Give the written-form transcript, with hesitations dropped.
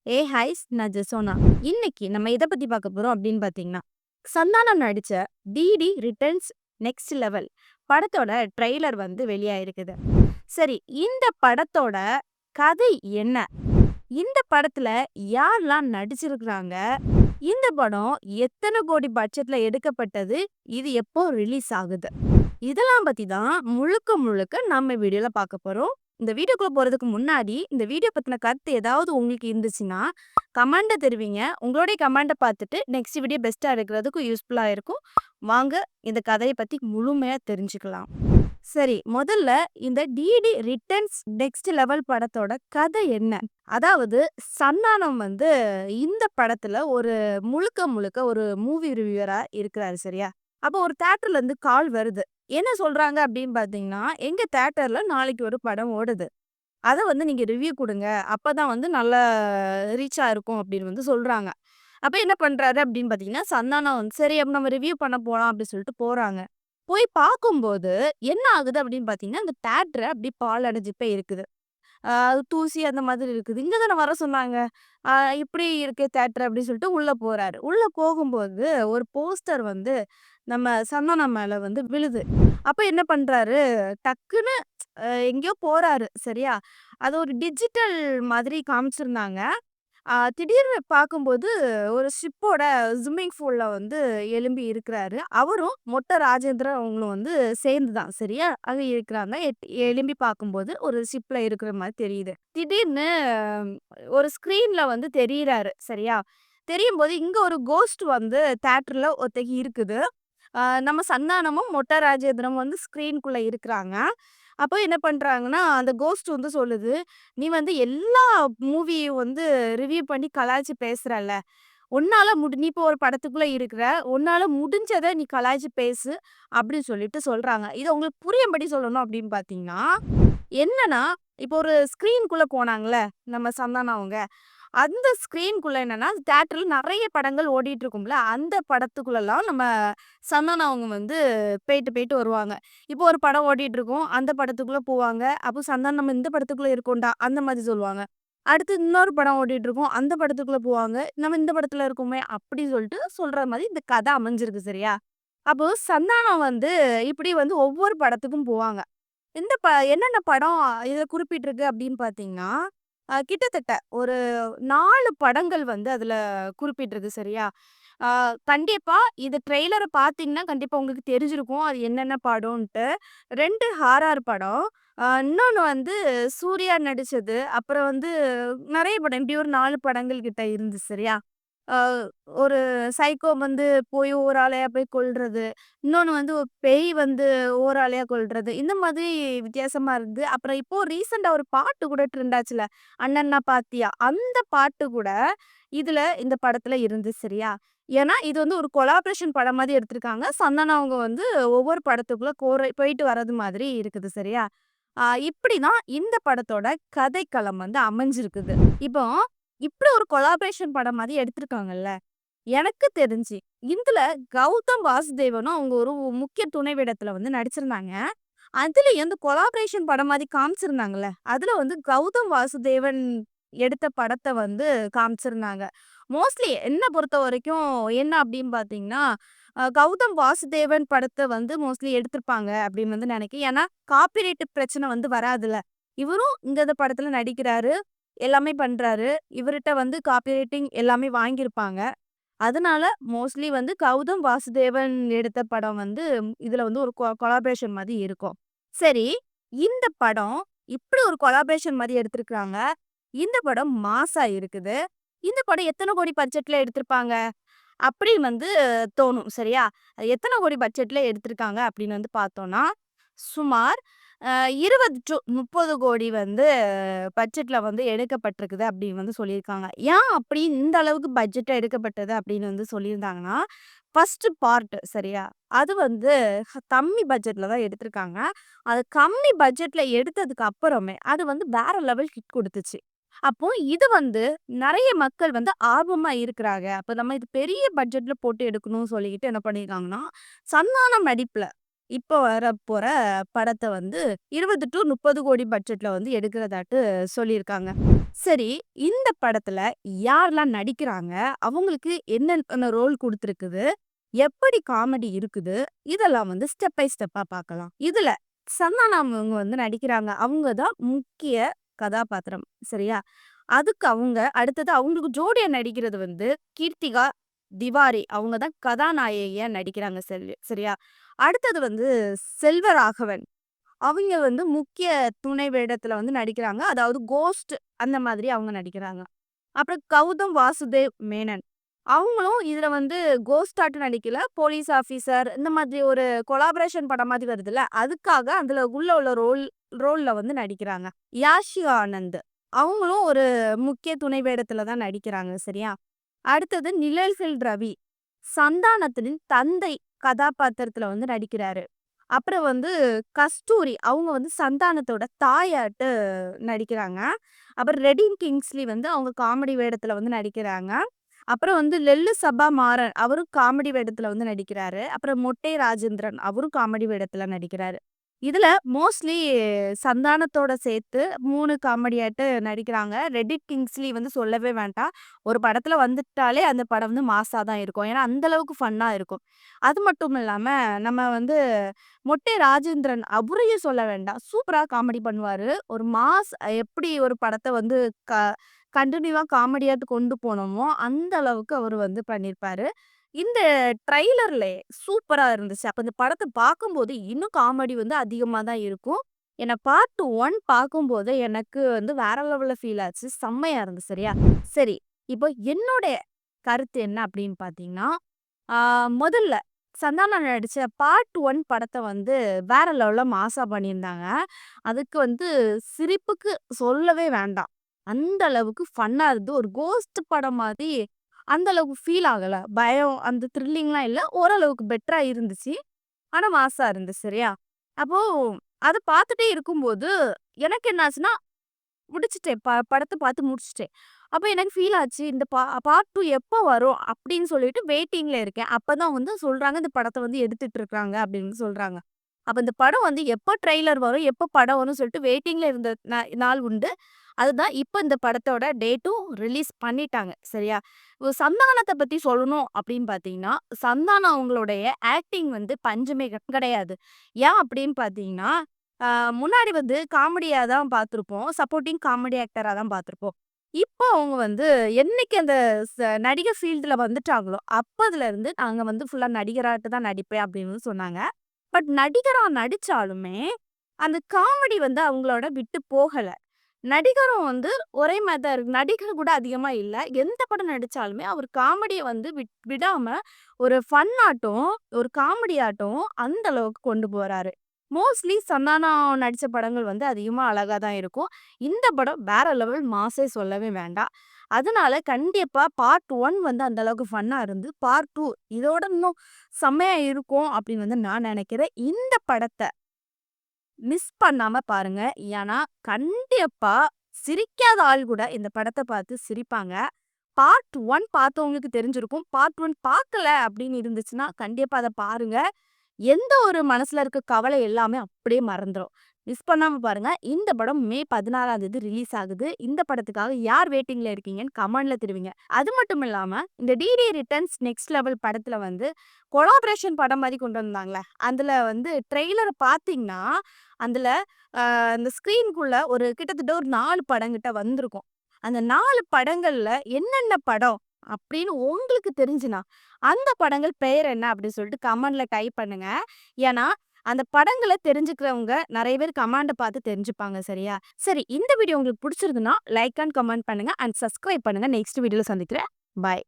Highs நான் ஜெசோனா. இன்னைக்கு நம்ம எத பத்தி பார்க்க போறோம் அப்படின்னு பார்த்தீங்கன்னா, சந்தானம் நடிச்ச டிடி ரிட்டர்ன்ஸ் நெக்ஸ்ட் லெவல் படத்தோட ட்ரெய்லர் வந்து வெளியாயிருக்குது. சரி, இந்த படத்தோட கதை என்ன? இந்த படத்துல யாரெல்லாம் நடிச்சிருக்கிறாங்க? இந்த படம் எத்தன கோடி பட்ஜெட்ல எடுக்கப்பட்டது? இது எப்போ ரிலீஸ் ஆகுது? இதெல்லாம் பத்தி தான் முழுக்க முழுக்க நம்ம வீடியோல பார்க்க போறோம். இந்த வீடியோக்குள்ள போறதுக்கு முன்னாடி, இந்த வீடியோ பத்தின கருத்து ஏதாவது உங்களுக்கு இருந்துச்சுன்னா, கமெண்ட்ல தெரிவிங்க. உங்களுடைய கமெண்ட்ட பார்த்துட்டு நெக்ஸ்ட் வீடியோ பெஸ்ட்டா எடுக்கிறதுக்கு யூஸ்ஃபுல்லா இருக்கும். வாங்க இந்த கதைய பத்தி முழுமையா தெரிஞ்சுக்கலாம். சரி, முதல்ல இந்த டிடி ரிட்டர்ன்ஸ் நெக்ஸ்ட் லெவல் படத்தோட கதை என்ன? அதாவது சந்தானம் வந்து இந்த படத்துல ஒரு முழுக்க முழுக்க ஒரு மூவி ரிவ்யூவரா இருக்கிறாரு, சரியா? அப்போ ஒரு தியேட்டர்ல இருந்து கால் வருது. என்ன சொல்றாங்க அப்படின்னு பார்த்தீங்கன்னா, "எங்க தியேட்டர்ல நாளைக்கு ஒரு படம் ஓடுது. அத வந்து நீங்க ரிவ்யூ குடுங்க. அப்பதான் வந்து நல்லா ரீச்சா இருக்கும்" அப்படின்னு வந்து சொல்றாங்க. அப்ப என்ன பண்றாரு அப்படின்னு பார்த்தீங்கன்னா, சந்தானம் வந்து சரி அப்ப நம்ம ரிவ்யூ பண்ண போலாம் அப்படின்னு சொல்லிட்டு போறாங்க. போய் பார்க்கும்போது என்ன ஆகுது அப்படின்னு பார்த்தீங்கன்னா, அந்த தியேட்டர் அப்படியே பாழடைஞ்சு போய் இருக்குது. தூசி அந்த மாதிரி இருக்குது. "இங்க தான வர சொன்னாங்க. அ இப்படி இருக்கே தியேட்டர்" அப்படின்னு சொல்லிட்டு உள்ள போறாரு. உள்ள போகும்போது ஒரு போஸ்டர் வந்து நம்ம சந்தானம் மேல வந்து விழுது. அப்ப என்ன பண்றாரு, டக்குன்னு எங்கேயோ போறாரு, சரியா? அது ஒரு டிஜிட்டல் மாதிரி காமிச்சிருந்தாங்க. திடீர்னு பார்க்கும்போது ஒரு ஷிப்போட ஸ்விம்மிங் பூல்ல வந்து எழும்பி இருக்கிறாரு. அவரும் மொட்ட ராஜேந்திரன் அவங்களும் வந்து சேர்ந்து தான், சரியா? அங்க இருக்கிறாங்க. எழும்பி பார்க்கும்போது ஒரு ஷிப்ல இருக்கிற மாரி தெரியுது. திடீர்னு அஹ், ஒரு ஸ்க்ரீன்ல வந்து தெரியிறாரு, சரியா? தெரியும்போது இங்க ஒரு கோஸ்ட் வந்து தியேட்டர்ல ஒருத்தகி இருக்குது. நம்ம சந்தானமும், மொட்ட ராஜேந்திரமும் வந்து ஸ்க்ரீன்குள்ள இருக்கிறாங்க. அப்போ என்ன பண்றாங்கன்னா, அந்த கோஸ்ட் வந்து சொல்லுது, "நீ வந்து எல்லா மூவியும் வந்து ரிவ்யூ பண்ணி கலாய்ச்சு பேசுறல்ல. நீ இப்போ ஒரு படத்துக்குள்ள இருக்கிற. உன்னால முடிஞ்சத நீ கலாய்ச்சு பேசு" அப்படின்னு சொல்லிட்டு சொல்றாங்க. இத உங்களுக்கு புரியும்படி சொல்லணும் அப்படின்னு பார்த்தீங்கன்னா, என்னன்னா, இப்போ ஒரு ஸ்க்ரீன்குள்ள போனாங்கல்ல, நம்ம சந்தானம் அவங்க. அந்த ஸ்க்ரீன்குள்ள என்னன்னா, தியேட்டர்ல நெறைய படங்கள் ஓடிட்டு இருக்கும்ல, அந்த படத்துக்குள்ளலாம் நம்ம சந்தானம் அவங்க வந்து போயிட்டு, போயிட்டு வருவாங்க. இப்போ ஒரு படம் ஓடிட்டு இருக்கும். அந்த படத்துக்குள்ள போவாங்க. அப்போ சந்தானம் நம்ம இந்த படத்துக்குள்ள இருக்கோம்டா, அந்த மாரி சொல்லுவாங்க. அடுத்து இன்னொரு படம் ஓடிட்டு இருக்கும். அந்த படத்துக்குள்ள போவாங்க. நம்ம இந்த படத்துல இருக்கோமே, அப்படி சொல்லிட்டு சொல்ற மாரி இந்த கதை அமைஞ்சிருக்கு, சரியா? அப்போ சந்தானம் வந்து இப்படி வந்து ஒவ்வொரு படத்துக்கும் போவாங்க. இந்த என்னென்ன படம் இதில குறிப்பிட்டிருக்கு அப்படின்னு பார்த்தீங்கன்னா, கிட்டத்தட்ட ஒரு 4 படங்கள் வந்து அதில குறிப்பிட்டிருக்கு, சரியா? அ கண்டிப்பா இது ட்ரெய்லர பார்த்தீங்கன்னா, கண்டிப்பா உங்களுக்கு தெரிஞ்சிருக்கும். அது என்னென்ன படம்ன்ட்டு. 2 ஹாரர் படம். இன்னொன்னு வந்து சூர்யா நடிச்சது. அப்புறம் வந்து நெறைய படம். இப்படி ஒரு 4 படங்கள் கிட்ட இருந்துச்சு, சரியா? அ ஒரு சைக்கோ வந்து போய் ஒரு ஆளையா போய் கொல்றது. இன்னொன்னு வந்து ஒரு பேய் வந்து ஒரு ஆளையா கொல்றது. இந்த மாதிரி வித்தியாசமா இருந்து. அப்புறம் இப்போ ரீசென்ட்டா ஒரு பாட்டு கூட ட்ரெண்ட் ஆச்சுல. "அண்ணன்னா பாத்தியா?" அந்த பாட்டு கூட இந்த படத்துல இருந்துச்சு, சரியா? ஏன்னா, இது வந்து ஒரு கொலாபரேஷன் படம் மாதிரி எடுத்திருக்காங்க. சந்தானம் அவங்க வந்து ஒவ்வொரு படத்துக்குள்ள போயிட்டு வர்றது மாதிரி இருக்குது, சரியா? இப்படிதான் இந்த படத்தோட கதைக்களம் வந்து அமைஞ்சிருக்குது. இப்போ இப்படி ஒரு கொலாபரேஷன் படம் மாரி எடுத்திருக்காங்கல்ல. எனக்கு தெரிஞ்சு, இதுல கௌதம் வாசுதேவனும் அவங்க ஒரு முக்கிய துணை வேடத்துல வந்து நடிச்சிருந்தாங்க. அதுலயும் இந்த கொலாபரேஷன் படம் மாரி காமிச்சிருந்தாங்கல்ல, அதுல வந்து கௌதம் வாசுதேவன் எடுத்த படத்த வந்து காமிச்சிருந்தாங்க. மோஸ்ட்லி என்ன பொறுத்தவரைக்கும் என்ன அப்படின்னு பார்த்தீங்கன்னா, கௌதம் வாசுதேவன் படத்த வந்து மோஸ்ட்லி எடுத்திருப்பாங்க அப்படின்னு வந்து நெனைக்கிறேன். ஏன்னா, காப்பிரைட் பிரச்சனை வந்து வராதுல்ல. இவரும் இந்த படத்துல நடிக்கிறாரு, எல்லாமே பண்றாரு. இவர்ட்ட வந்து காப்பிரைட்டிங் எல்லாமே வாங்கியிருப்பாங்க. அதனால மோஸ்ட்லி வந்து கௌதம் வாசுதேவன் எடுத்த படம் வந்து இதுல வந்து ஒரு கொலாபரேஷன் மாரி இருக்கும். சரி, இந்த படம் இப்படி ஒரு கொலாபரேஷன் மாரி எடுத்திருக்காங்க. இந்த படம் மாஸா இருக்குது. இந்த படம் எத்தன கோடி பட்ஜெட்ல எடுத்திருப்பாங்க? அப்படின்னு வந்து தோணும், சரியா? அது எத்தன கோடி பட்ஜெட்ல எடுத்திருக்காங்க அப்படின்னு வந்து பார்த்தோம்னா, சுமார் 20 டூ 30 கோடி வந்து பட்ஜெட்ல வந்து எடுக்கப்பட்டிருக்குது அப்படின்னு வந்து சொல்லியிருக்காங்க. ஏன் அப்படி இந்த அளவுக்கு பட்ஜெட்ல எடுக்கப்பட்டது அப்படின்னு வந்து சொல்லியிருந்தாங்கன்னா, ஃபர்ஸ்ட் பார்ட், சரியா? அது வந்து கம்மி பட்ஜெட்ல தான் எடுத்திருக்காங்க. அது கம்மி பட்ஜெட்ல எடுத்ததுக்கு அப்புறமே அது வந்து வேற லெவல் ஹிட் குடுத்துச்சு. அப்போ இது வந்து நெறைய மக்கள் வந்து ஆர்வமா இருக்கிறாங்க. அப்ப நம்ம இது பெரிய பட்ஜெட்ல போட்டு எடுக்கணும்னு சொல்லிட்டு என்ன பண்ணியிருக்காங்கன்னா, சந்தானம் நடிப்புல இப்போ வரப்போற படத்த வந்து 20 டூ 30 கோடி பட்ஜெட்ல வந்து எடுக்கிறதாட்டு சொல்லியிருக்காங்க. சரி, இந்த படத்துல யாரெல்லாம் நடிக்கிறாங்க? அவங்களுக்கு என்னென்ன ரோல் குடுத்துருக்குது? எப்படி காமெடி இருக்குது? இதெல்லாம் வந்து ஸ்டெப் பை ஸ்டெப்பா பார்க்கலாம். இதுல சந்தானம் அவங்க வந்து நடிக்கிறாங்க. அவங்க தான் முக்கிய கதாபாத்திரம். சரியா? அதுக்கு அவங்க அடுத்தது அவங்களுக்கு ஜோடியா நடிக்கிறது வந்து கீர்த்திகா, திவாரி அவங்க தான் கதாநாயகியா நடிக்கிறாங்க. சரியா? அடுத்தது வந்து செல்வராகவன். அவிங்க வந்து முக்கிய துணை வேடத்துல வந்து நடிக்கிறாங்க. அதாவது கோஸ்ட் அந்த மாதிரி அவங்க நடிக்கிறாங்க. அப்புறம் கௌதம் வாசுதேவ் மேனன். அவங்களும் இதுல வந்து கோஸ்ட்டாட்டும் நடிக்கல. போலீஸ் ஆஃபீசர் இந்த மாதிரி ஒரு கொலாபரேஷன் படம் மாதிரி வருதுல்ல, அதுக்காக அதுல உள்ள ரோல்ல வந்து நடிக்கிறாங்க. யாஷிகா ஆனந்த். அவங்களும் ஒரு முக்கிய துணை வேடத்துல தான் நடிக்கிறாங்க. சரியா? அடுத்தது நிழல்கள் ரவி. சந்தானத்தின் தந்தை கதாபாத்திரத்துல வந்து நடிக்கிறாரு. அப்புறம் வந்து கஸ்தூரி அவங்க வந்து சந்தானத்தோட தாயாட்டு நடிக்கிறாங்க. அப்புறம் ரெடின் கிங்ஸ்லி வந்து அவங்க காமெடி வேடத்துல வந்து நடிக்கிறாங்க. அப்புறம் வந்து லெல்லு சபா மாறன் அவரும் காமெடி வேடத்துல வந்து நடிக்கிறாரு. அப்புறம் மொட்டை ராஜேந்திரன் அவரும் காமெடி வேடத்துல நடிக்கிறாரு. இதுல மோஸ்ட்லி சந்தானத்தோட சேர்த்து 3 காமெடியாட்டு நடிக்கிறாங்க. ரெடிட் கிங்ஸ்லி வந்து சொல்லவே வேண்டாம். ஒரு படத்துல வந்துட்டாலே அந்த படம் வந்து மாஸா தான் இருக்கும். ஏன்னா அந்த அளவுக்கு ஃபன்னா இருக்கும். அது மட்டும் இல்லாம நம்ம வந்து மொட்டை ராஜேந்திரன் அவரையும் சொல்ல வேண்டாம். சூப்பரா காமெடி பண்ணுவாரு. ஒரு மாஸ் எப்படி ஒரு படத்த வந்து க கன்டினியூவா காமெடியாட்டு கொண்டு போனோமோ, அந்த அளவுக்கு அவரு வந்து பண்ணியிருப்பாரு. இந்த ட்ரெய்லர்ல சூப்பரா இருந்துச்சு. அப்ப இந்த படத்த பார்க்கும்போது இன்னும் காமெடி வந்து அதிகமா தான் இருக்கும். ஏன்னா பார்ட் 1 பார்க்கும்போது எனக்கு வந்து வேற லெவல்ல ஃபீல் ஆச்சு. செம்மையா இருந்துச்சு. சரியா? சரி. இப்போ என்னுடைய கருத்து என்ன அப்படின்னு பார்த்தீங்கன்னா, ஆ முதல்ல சந்தானம் நடிச்ச பார்ட் 1 படத்த வந்து வேற லெவல்ல மாஸா பண்ணியிருந்தாங்க. அதுக்கு வந்து சிரிப்புக்கு சொல்லவே வேண்டாம். அந்த அளவுக்கு ஃபன்னா இருந்தது. ஒரு கோஸ்ட் படம் மாதிரி அந்த அளவுக்கு ஃபீல் ஆகல. பயம் அந்த த்ரில்லிங்லாம் இல்ல. ஓரளவுக்கு பெட்டரா இருந்துச்சு. ஆனா மாஸா இருந்துச்சு. சரியா? அப்போ அத பார்த்துட்டே இருக்கும்போது எனக்கு என்ன ஆச்சுன்னா முடிச்சுட்டேன். படத்த பார்த்து முடிச்சுட்டேன். அப்ப எனக்கு ஃபீல் ஆச்சு. இந்த பார்ட் 2 எப்போ வரும்? அப்படின்னு சொல்லிட்டு வெயிட்டிங்ல இருக்கேன். அப்பதான் வந்து சொல்றாங்க, இந்த படத்த வந்து எடுத்துட்டு இருக்காங்க அப்படின்னு சொல்றாங்க. அப்ப இந்த படம் வந்து எப்போ ட்ரெய்லர் வரும்? எப்போ படம் வரும்னு சொல்லிட்டு வெயிட்டிங்ல இருந்த நாள் உண்டு. அதுதான் இப்ப இந்த படத்தோட டேட்டும் ரிலீஸ் பண்ணிட்டாங்க. சரியா? சந்தானத்த பத்தி சொல்லணும் அப்படின்னு பார்த்தீங்கன்னா, சந்தானம் அவங்களுடைய ஆக்டிங் வந்து பஞ்சமே கிடையாது. ஏன் அப்படின்னு பார்த்தீங்கன்னா, அ முன்னாடி வந்து காமெடியா தான் பார்த்துருப்போம். சப்போர்ட்டிங் காமெடி ஆக்டரா தான் பார்த்துருப்போம். இப்போ அவங்க வந்து என்னைக்கு அந்த நடிகர் ஃபீல்டுல வந்துட்டாங்களோ, அப்பதுலருந்து நாங்க வந்து ஃபுல்லா நடிகராட்டு தான் நடிப்பேன் அப்படின்னு சொன்னாங்க. பட் நடிகரா நடிச்சாலுமே, அந்த காமெடி வந்து அவங்களோட விட்டு போகல. நடிகரும் வந்து ஒரே மாரி தான் இருக்கு. நடிகர் கூட அதிகமா இல்ல. எந்த படம் நடிச்சாலுமே அவர் காமெடிய வந்து விடாம ஒரு ஃபன் ஆட்டம், ஒரு காமெடி ஆட்டம் அந்த அளவுக்கு கொண்டு போறாரு. மோஸ்ட்லி சந்தானம் நடிச்ச படங்கள் வந்து அதிகமா அழகா தான் இருக்கும். இந்த படம் வேற லெவல் மாஸே சொல்லவே வேண்டாம். அதனால கண்டிப்பா பார்ட் 1 வந்து அந்த அளவுக்கு ஃபன்னா இருந்து, பார்ட் 2 இதோட இன்னும் செம்மையா இருக்கும் அப்படின்னு வந்து நான் நெனைக்கிறேன். இந்த படத்த மிஸ் பண்ணாம பாருங்க. ஏன்னா, கண்டிப்பா சிரிக்காத ஆள் கூட இந்த படத்த பார்த்து சிரிப்பாங்க. பார்ட் 1 பார்த்தவங்களுக்கு தெரிஞ்சிருக்கும். பார்ட் 1 பார்க்கல அப்படின்னு இருந்துச்சுன்னா, கண்டிப்பா அத பாருங்க. எந்த ஒரு மனசுல இருக்க கவலை எல்லாமே அப்படியே மறந்துரும். மிஸ் பண்ணாம பாருங்க. இந்த படம் மே 16ஆம் தேதி ரிலீஸ் ஆகுது. இந்த படத்துக்காக யார் வெயிட்டிங்ல இருக்கீங்கன்னு கமெண்ட்ல தெரிவிங்க. அது மட்டும் இல்லாம, இந்த டிடி ரிட்டர்ன்ஸ் நெக்ஸ்ட் லெவல் படத்துல வந்து கொலாபரேஷன் படம் மாரி கொண்டு வந்தாங்கல்ல, அதுல வந்து ட்ரெய்லர பார்த்தீங்கன்னா, அதுல அந்த ஸ்க்ரீன்குள்ள ஒரு கிட்டத்தட்ட ஒரு 4 படங்கிட்ட வந்திருக்கும். அந்த 4 படங்கள்ல என்னென்ன படம் அப்படின்னு உங்களுக்கு தெரிஞ்சுனா, அந்த படங்கள் பெயர் என்ன அப்படின்னு சொல்லிட்டு கமெண்ட்ல டைப் பண்ணுங்க. ஏன்னா, அந்த படங்கள தெரிஞ்சுக்கிறவங்க நெறைய பேர் கமெண்ட பார்த்து தெரிஞ்சுப்பாங்க. சரியா? சரி இந்த வீடியோ உங்களுக்கு புடிச்சிருந்ததுன்னா, லைக் அண்ட் கமெண்ட் பண்ணுங்க அண்ட் சப்ஸ்கிரைப் பண்ணுங்க. நெக்ஸ்ட் வீடியோல சந்திக்கிறேன். பாய்.